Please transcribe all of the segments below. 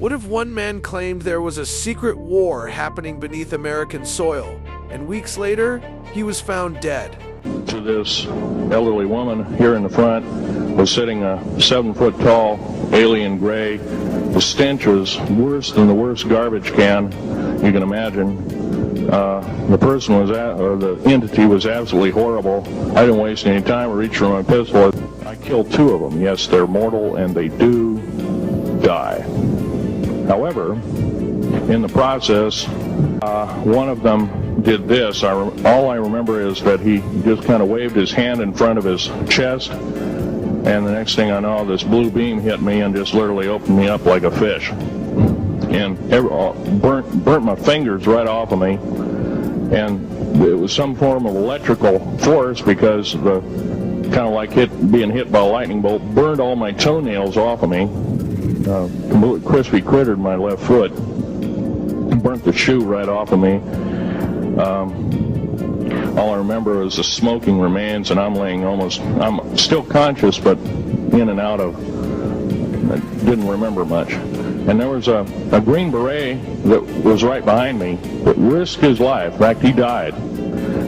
What if one man claimed there was a secret war happening beneath American soil, and weeks later, he was found dead? To this elderly woman here in the front was sitting a 7-foot-tall alien gray. The stench was worse than the worst garbage can you can imagine. The person was or the entity was absolutely horrible. I didn't waste any time. I reached for my pistol. I killed 2 of them. Yes, they're mortal and they do die. However, in the process, one of them did this. All I remember is that he just kind of waved his hand in front of his chest, and the next thing I know, this blue beam hit me and just literally opened me up like a fish, and burnt my fingers right off of me. And it was some form of electrical force, because the kind of like being hit by a lightning bolt burned all my toenails off of me. Completely crispy crittered my left foot, burnt the shoe right off of me. All I remember is the smoking remains, and I'm still conscious, but in and out of, I didn't remember much. And there was a Green Beret that was right behind me that risked his life. In fact, he died.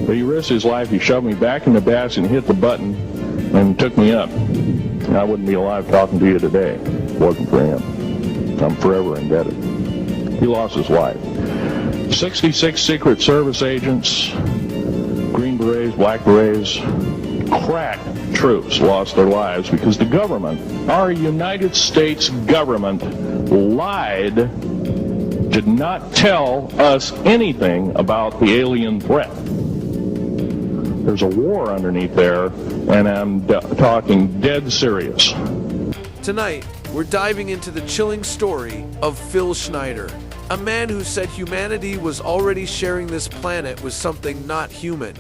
But he risked his life. He shoved me back in the basket and hit the button and took me up. And I wouldn't be alive talking to you today if it wasn't for him. I'm forever indebted. He lost his life. 66 Secret Service agents, Green Berets, Black Berets, crack troops lost their lives because the government, our United States government, lied, did not tell us anything about the alien threat. There's a war underneath there, and I'm talking dead serious. Tonight, we're diving into the chilling story of Phil Schneider, a man who said humanity was already sharing this planet with something not human.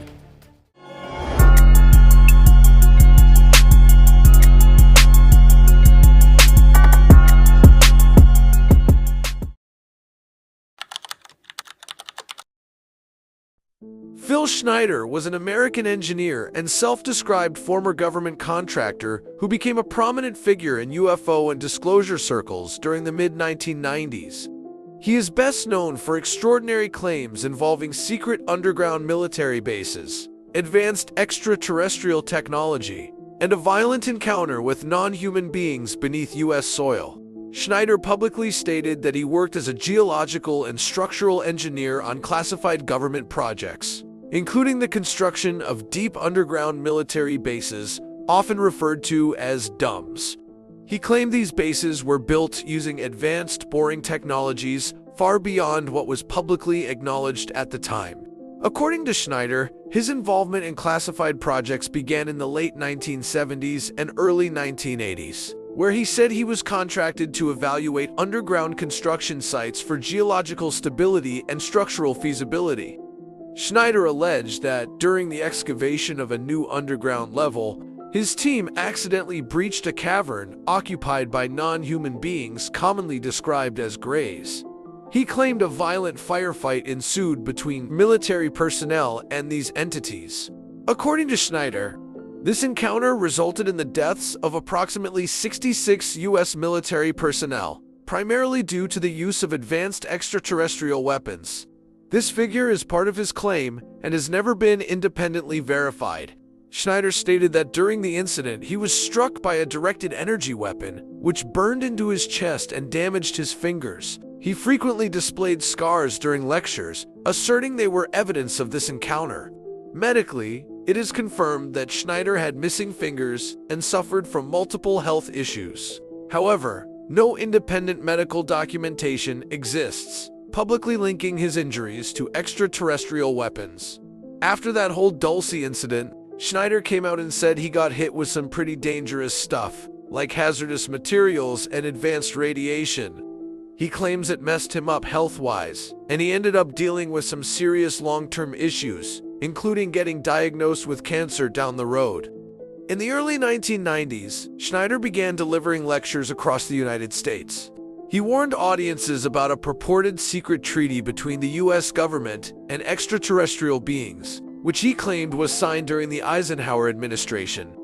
Phil Schneider was an American engineer and self-described former government contractor who became a prominent figure in UFO and disclosure circles during the mid-1990s. He is best known for extraordinary claims involving secret underground military bases, advanced extraterrestrial technology, and a violent encounter with non-human beings beneath U.S. soil. Schneider publicly stated that he worked as a geological and structural engineer on classified government projects, including the construction of deep underground military bases, often referred to as DUMBs. He claimed these bases were built using advanced boring technologies far beyond what was publicly acknowledged at the time. According to Schneider, his involvement in classified projects began in the late 1970s and early 1980s, where he said he was contracted to evaluate underground construction sites for geological stability and structural feasibility. Schneider alleged that during the excavation of a new underground level, his team accidentally breached a cavern occupied by non-human beings commonly described as Greys. He claimed a violent firefight ensued between military personnel and these entities. According to Schneider, this encounter resulted in the deaths of approximately 66 U.S. military personnel, primarily due to the use of advanced extraterrestrial weapons. This figure is part of his claim and has never been independently verified. Schneider stated that during the incident, he was struck by a directed energy weapon, which burned into his chest and damaged his fingers. He frequently displayed scars during lectures, asserting they were evidence of this encounter. Medically, it is confirmed that Schneider had missing fingers and suffered from multiple health issues. However, no independent medical documentation exists, publicly linking his injuries to extraterrestrial weapons. After that whole Dulce incident, Schneider came out and said he got hit with some pretty dangerous stuff, like hazardous materials and advanced radiation. He claims it messed him up health-wise, and he ended up dealing with some serious long-term issues, including getting diagnosed with cancer down the road. In the early 1990s, Schneider began delivering lectures across the United States. He warned audiences about a purported secret treaty between the U.S. government and extraterrestrial beings, which he claimed was signed during the Eisenhower administration.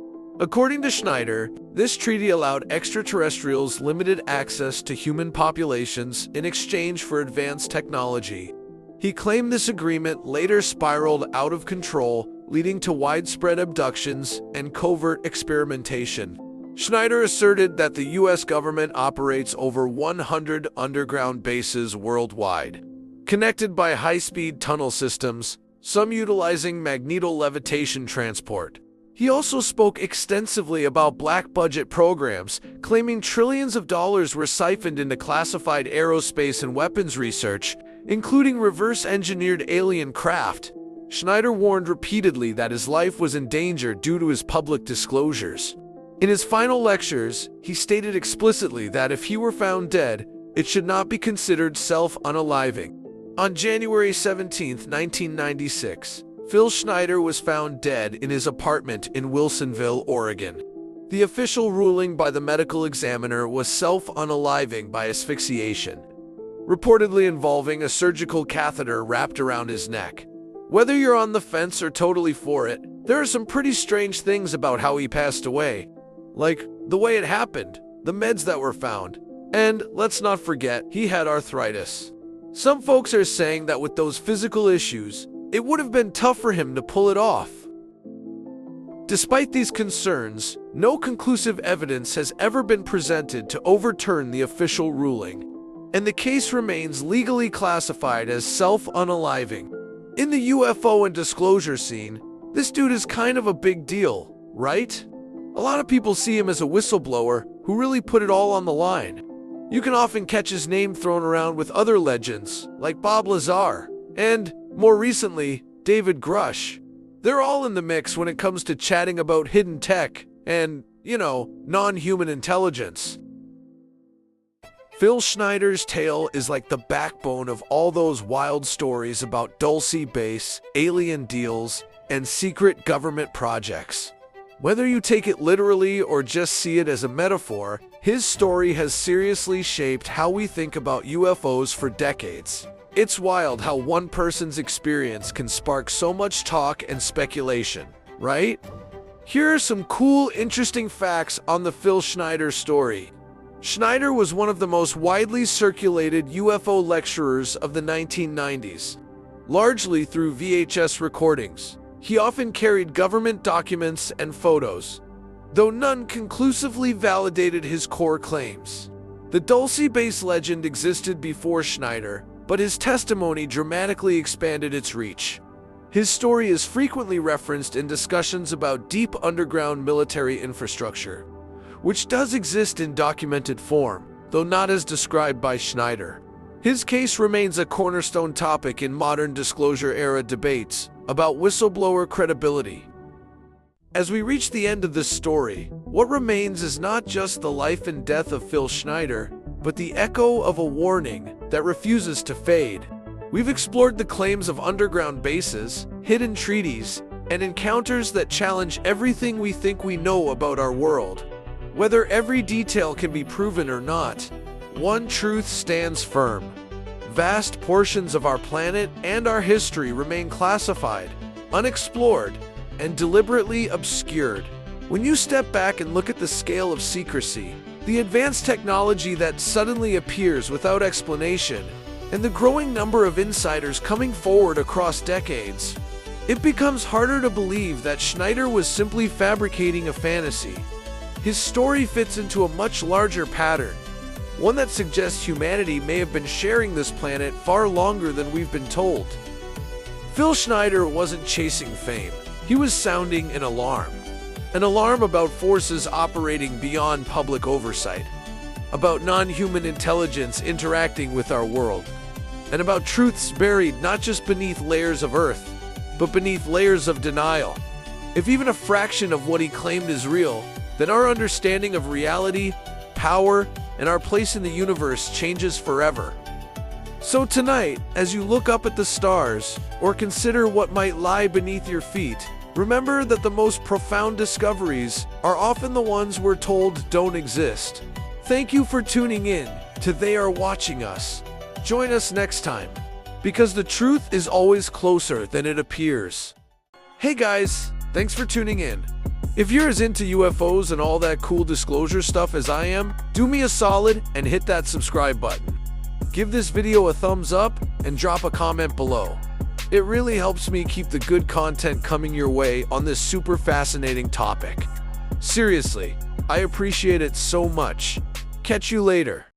According to Schneider, this treaty allowed extraterrestrials limited access to human populations in exchange for advanced technology. He claimed this agreement later spiraled out of control, leading to widespread abductions and covert experimentation. Schneider asserted that the U.S. government operates over 100 underground bases worldwide, connected by high-speed tunnel systems, some utilizing magneto-levitation transport. He also spoke extensively about black-budget programs, claiming trillions of dollars were siphoned into classified aerospace and weapons research, including reverse-engineered alien craft. Schneider warned repeatedly that his life was in danger due to his public disclosures. In his final lectures, he stated explicitly that if he were found dead, it should not be considered self-unaliving. On January 17, 1996, Phil Schneider was found dead in his apartment in Wilsonville, Oregon. The official ruling by the medical examiner was self-unaliving by asphyxiation, reportedly involving a surgical catheter wrapped around his neck. Whether you're on the fence or totally for it, there are some pretty strange things about how he passed away. Like the way it happened, the meds that were found, and let's not forget, he had arthritis. Some folks are saying that with those physical issues, it would have been tough for him to pull it off. Despite these concerns, no conclusive evidence has ever been presented to overturn the official ruling, and the case remains legally classified as self-unaliving. In the UFO and disclosure scene, this dude is kind of a big deal, right? A lot of people see him as a whistleblower who really put it all on the line. You can often catch his name thrown around with other legends, like Bob Lazar, and, more recently, David Grush. They're all in the mix when it comes to chatting about hidden tech and, non-human intelligence. Phil Schneider's tale is like the backbone of all those wild stories about Dulce Base, alien deals, and secret government projects. Whether you take it literally or just see it as a metaphor, his story has seriously shaped how we think about UFOs for decades. It's wild how one person's experience can spark so much talk and speculation, right? Here are some cool, interesting facts on the Phil Schneider story. Schneider was one of the most widely circulated UFO lecturers of the 1990s, largely through VHS recordings. He often carried government documents and photos, though none conclusively validated his core claims. The Dulce Base legend existed before Schneider, but his testimony dramatically expanded its reach. His story is frequently referenced in discussions about deep underground military infrastructure, which does exist in documented form, though not as described by Schneider. His case remains a cornerstone topic in modern disclosure-era debates about whistleblower credibility. As we reach the end of this story, what remains is not just the life and death of Phil Schneider, but the echo of a warning that refuses to fade. We've explored the claims of underground bases, hidden treaties, and encounters that challenge everything we think we know about our world. Whether every detail can be proven or not, one truth stands firm. Vast portions of our planet and our history remain classified, unexplored, and deliberately obscured. When you step back and look at the scale of secrecy, the advanced technology that suddenly appears without explanation, and the growing number of insiders coming forward across decades, it becomes harder to believe that Schneider was simply fabricating a fantasy. His story fits into a much larger pattern, one that suggests humanity may have been sharing this planet far longer than we've been told. Phil Schneider wasn't chasing fame. He was sounding an alarm about forces operating beyond public oversight, about non-human intelligence interacting with our world, and about truths buried not just beneath layers of earth, but beneath layers of denial. If even a fraction of what he claimed is real, then our understanding of reality, power, and our place in the universe changes forever. So tonight, as you look up at the stars, or consider what might lie beneath your feet, remember that the most profound discoveries are often the ones we're told don't exist. Thank you for tuning in to They Are Watching Us. Join us next time, because the truth is always closer than it appears. Hey guys, thanks for tuning in. If you're as into UFOs and all that cool disclosure stuff as I am, do me a solid and hit that subscribe button. Give this video a thumbs up and drop a comment below. It really helps me keep the good content coming your way on this super fascinating topic. Seriously, I appreciate it so much. Catch you later.